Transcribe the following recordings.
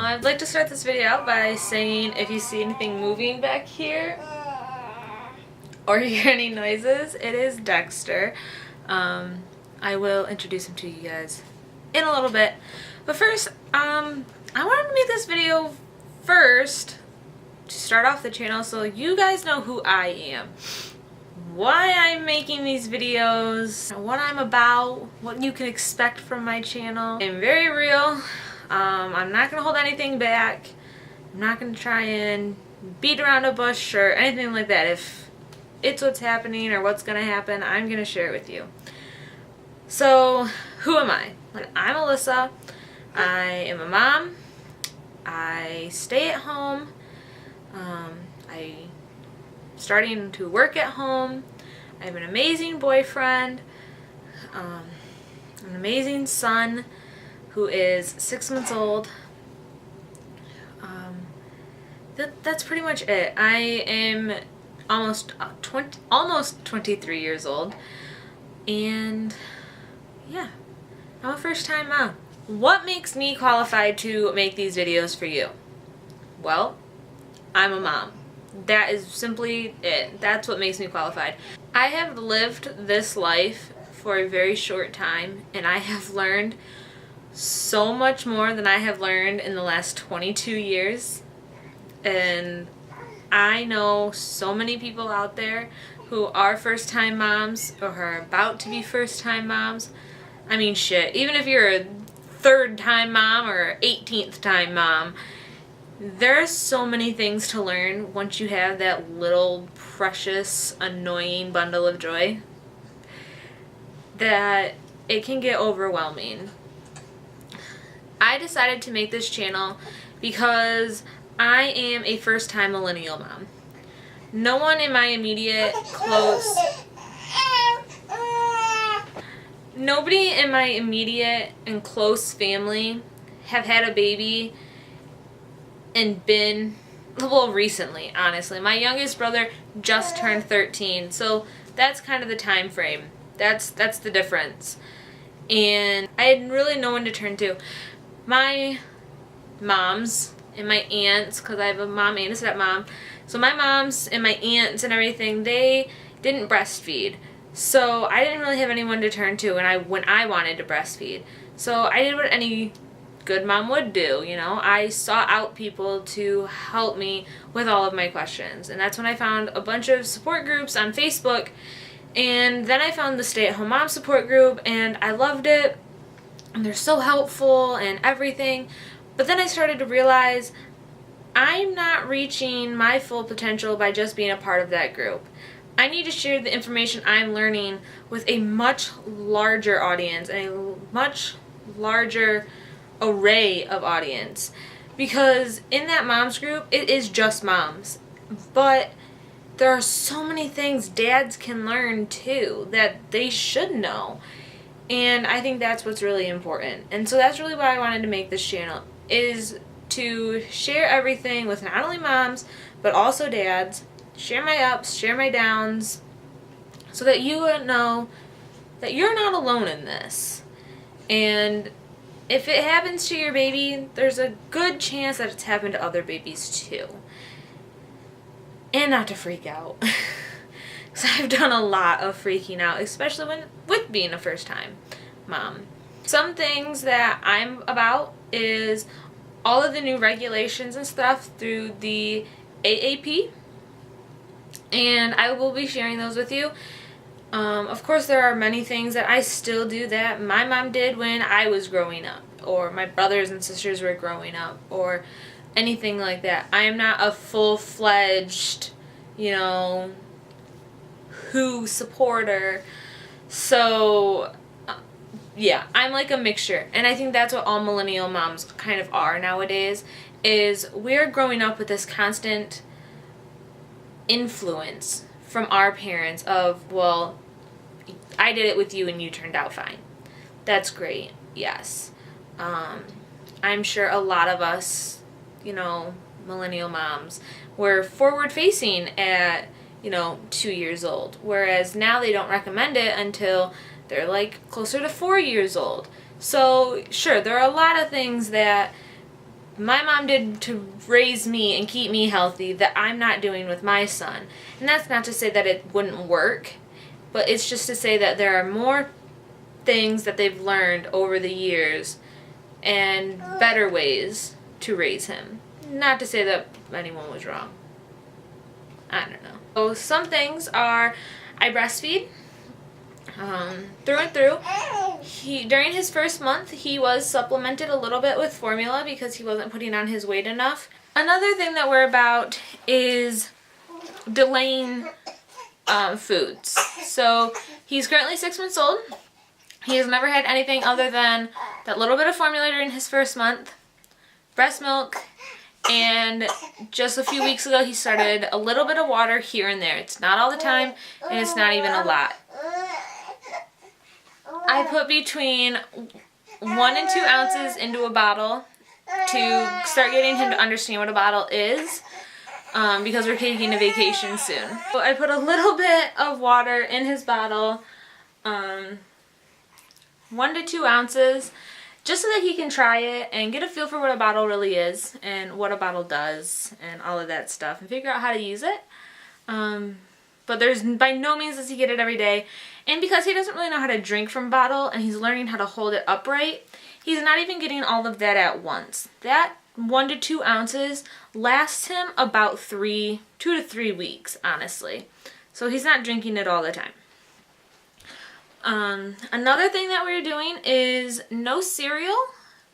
I'd like to start this video out by saying if you see anything moving back here or hear any noises, it is Dexter. I will introduce him to you guys in a little bit. But first, I wanted to make this video first to start off the channel so you guys know who I am. Why I'm making these videos, what I'm about, what you can expect from my channel. I'm very real. I'm not going to hold anything back. I'm not going to try and beat around a bush or anything like that. If it's what's happening or what's going to happen, I'm going to share it with you. So, who am I? I'm Alyssa. I am a mom. I stay at home. I'm starting to work at home. I have an amazing boyfriend, an amazing son who is 6 months old. That's pretty much it. I am almost 23 years old, and yeah, I'm a first-time mom. What makes me qualified to make these videos for you? Well, I'm a mom. That is simply it. That's what makes me qualified. I have lived this life for a very short time, and I have learned so much more than I have learned in the last 22 years. And I know so many people out there who are first-time moms or are about to be first-time moms. I mean, shit, even if you're a third-time mom or 18th time mom, there's so many things to learn once you have that little precious, annoying bundle of joy that it can get overwhelming. I decided to make this channel because I am a first-time millennial mom. No one in my immediate nobody in my immediate and close family have had a baby and been, well, recently, honestly. My youngest brother just turned 13, so that's kind of the time frame. That's the difference. And I had really no one to turn to. My moms and my aunts, because I have a mom and a stepmom, so my moms and my aunts and everything, they didn't breastfeed. So I didn't really have anyone to turn to when I wanted to breastfeed. So I did what any good mom would do, you know. I sought out people to help me with all of my questions. And that's when I found a bunch of support groups on Facebook. And then I found the stay-at-home mom support group, and I loved it. And they're so helpful and everything. But then I started to realize I'm not reaching my full potential by just being a part of that group. I need to share the information I'm learning with a much larger audience and a much larger array of audience, because in that moms group it is just moms, but there are so many things dads can learn too that they should know, and I think that's what's really important. And so that's really why I wanted to make this channel, is to share everything with not only moms but also dads, share my ups, share my downs, so that you know that you're not alone in this. And if it happens to your baby, there's a good chance that it's happened to other babies too. And not to freak out. Because I've done a lot of freaking out, especially with being a first-time mom. Some things that I'm about is all of the new regulations and stuff through the AAP. And I will be sharing those with you. Of course, there are many things that I still do that my mom did when I was growing up, or my brothers and sisters were growing up, or anything like that. I am not a full-fledged, you know, WHO supporter. So, yeah, I'm like a mixture. And I think that's what all millennial moms kind of are nowadays, is we're growing up with this constant influence from our parents of, well, I did it with you and you turned out fine. That's great, yes. I'm sure a lot of us, you know, millennial moms, were forward-facing at, you know, 2 years old, whereas now they don't recommend it until they're like closer to 4 years old. So, sure, there are a lot of things that my mom did to raise me and keep me healthy that I'm not doing with my son. And that's not to say that it wouldn't work, but it's just to say that there are more things that they've learned over the years and better ways to raise him. Not to say that anyone was wrong. I don't know. So some things are, I breastfeed through and through. During his first month, he was supplemented a little bit with formula because he wasn't putting on his weight enough. Another thing that we're about is delaying foods. So he's currently 6 months old. He has never had anything other than that little bit of formula during his first month, breast milk, and just a few weeks ago he started a little bit of water here and there. It's not all the time, and it's not even a lot. I put between 1 and 2 ounces into a bottle to start getting him to understand what a bottle is, because we're taking a vacation soon. So I put a little bit of water in his bottle, 1 to 2 ounces, just so that he can try it and get a feel for what a bottle really is and what a bottle does and all of that stuff and figure out how to use it. But there's by no means does he get it every day. And because he doesn't really know how to drink from a bottle and he's learning how to hold it upright, he's not even getting all of that at once. That 1 to 2 ounces lasts him about 2 to 3 weeks, honestly. So he's not drinking it all the time. Another thing that we're doing is no cereal,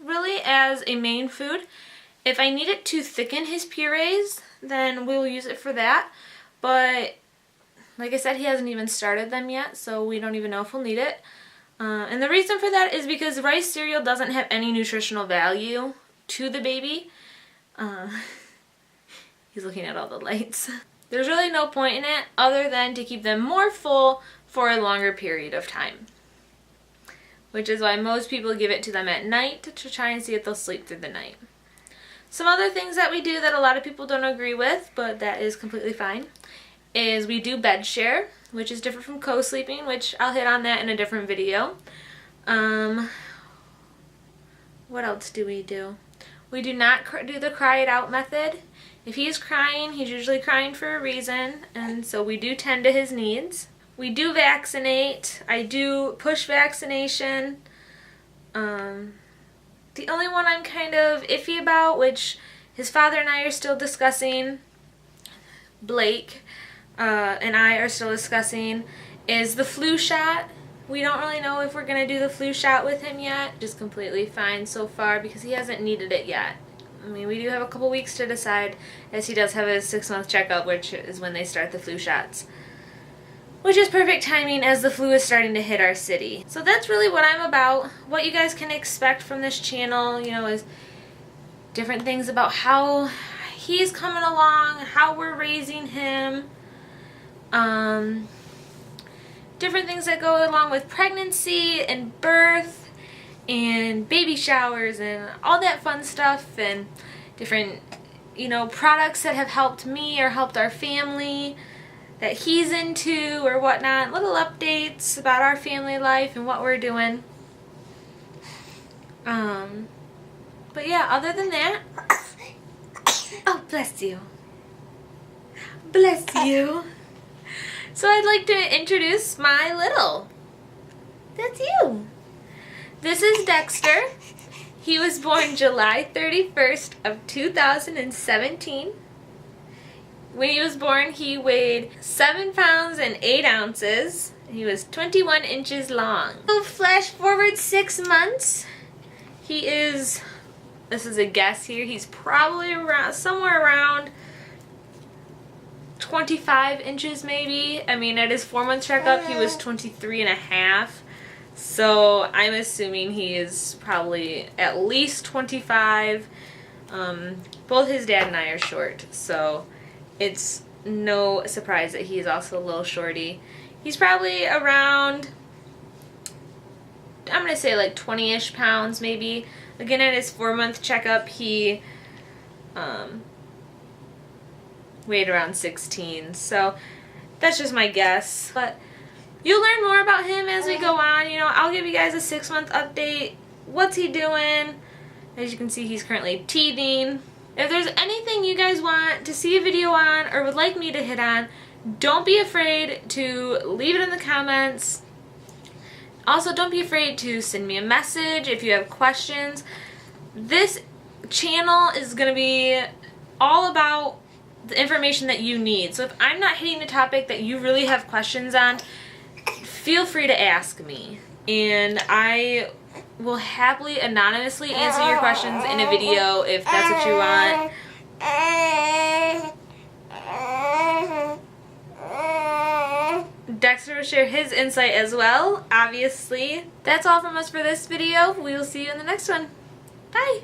really, as a main food. If I need it to thicken his purees, then we'll use it for that. But like I said, he hasn't even started them yet, so we don't even know if we'll need it. And the reason for that is because rice cereal doesn't have any nutritional value to the baby. He's looking at all the lights. There's really no point in it other than to keep them more full for a longer period of time. Which is why most people give it to them at night to try and see if they'll sleep through the night. Some other things that we do that a lot of people don't agree with, but that is completely fine, is we do bed share, which is different from co-sleeping, which I'll hit on that in a different video. What else do we do? We do not do the cry it out method. If he's crying, he's usually crying for a reason, and so we do tend to his needs. We do vaccinate. I do push vaccination. The only one I'm kind of iffy about, which his father and I are still discussing, Blake and I are still discussing, is the flu shot. We don't really know if we're going to do the flu shot with him yet. Just completely fine so far because he hasn't needed it yet. I mean, we do have a couple weeks to decide, as he does have a 6-month checkup, which is when they start the flu shots. Which is perfect timing as the flu is starting to hit our city. So that's really what I'm about. What you guys can expect from this channel, you know, is different things about how he's coming along, how we're raising him, different things that go along with pregnancy and birth and baby showers and all that fun stuff, and different, you know, products that have helped me or helped our family that he's into or whatnot, little updates about our family life and what we're doing. But yeah, other than that, oh, bless you. Bless you. So I'd like to introduce my little. That's you. This is Dexter. He was born July 31st of 2017. When he was born, he weighed 7 pounds and 8 ounces. He was 21 inches long. So flash forward 6 months. He is, this is a guess here, he's probably around, somewhere around 25 inches maybe. I mean, at his 4-month checkup, he was 23 and a half. So I'm assuming he is probably at least 25. Both his dad and I are short, so it's no surprise that he's also a little shorty. He's probably around, I'm going to say like 20-ish pounds maybe. Again, at his 4-month checkup, he weighed around 16. So that's just my guess. But you'll learn more about him as we go on. You know, I'll give you guys a 6-month update. What's he doing? As you can see, he's currently teething. If there's anything you guys want to see a video on or would like me to hit on, don't be afraid to leave it in the comments. Also, don't be afraid to send me a message if you have questions. This channel is going to be all about the information that you need. So if I'm not hitting the topic that you really have questions on, feel free to ask me. And I will happily anonymously answer your questions in a video if that's what you want. Dexter will share his insight as well, obviously. That's all from us for this video. We will see you in the next one. Bye!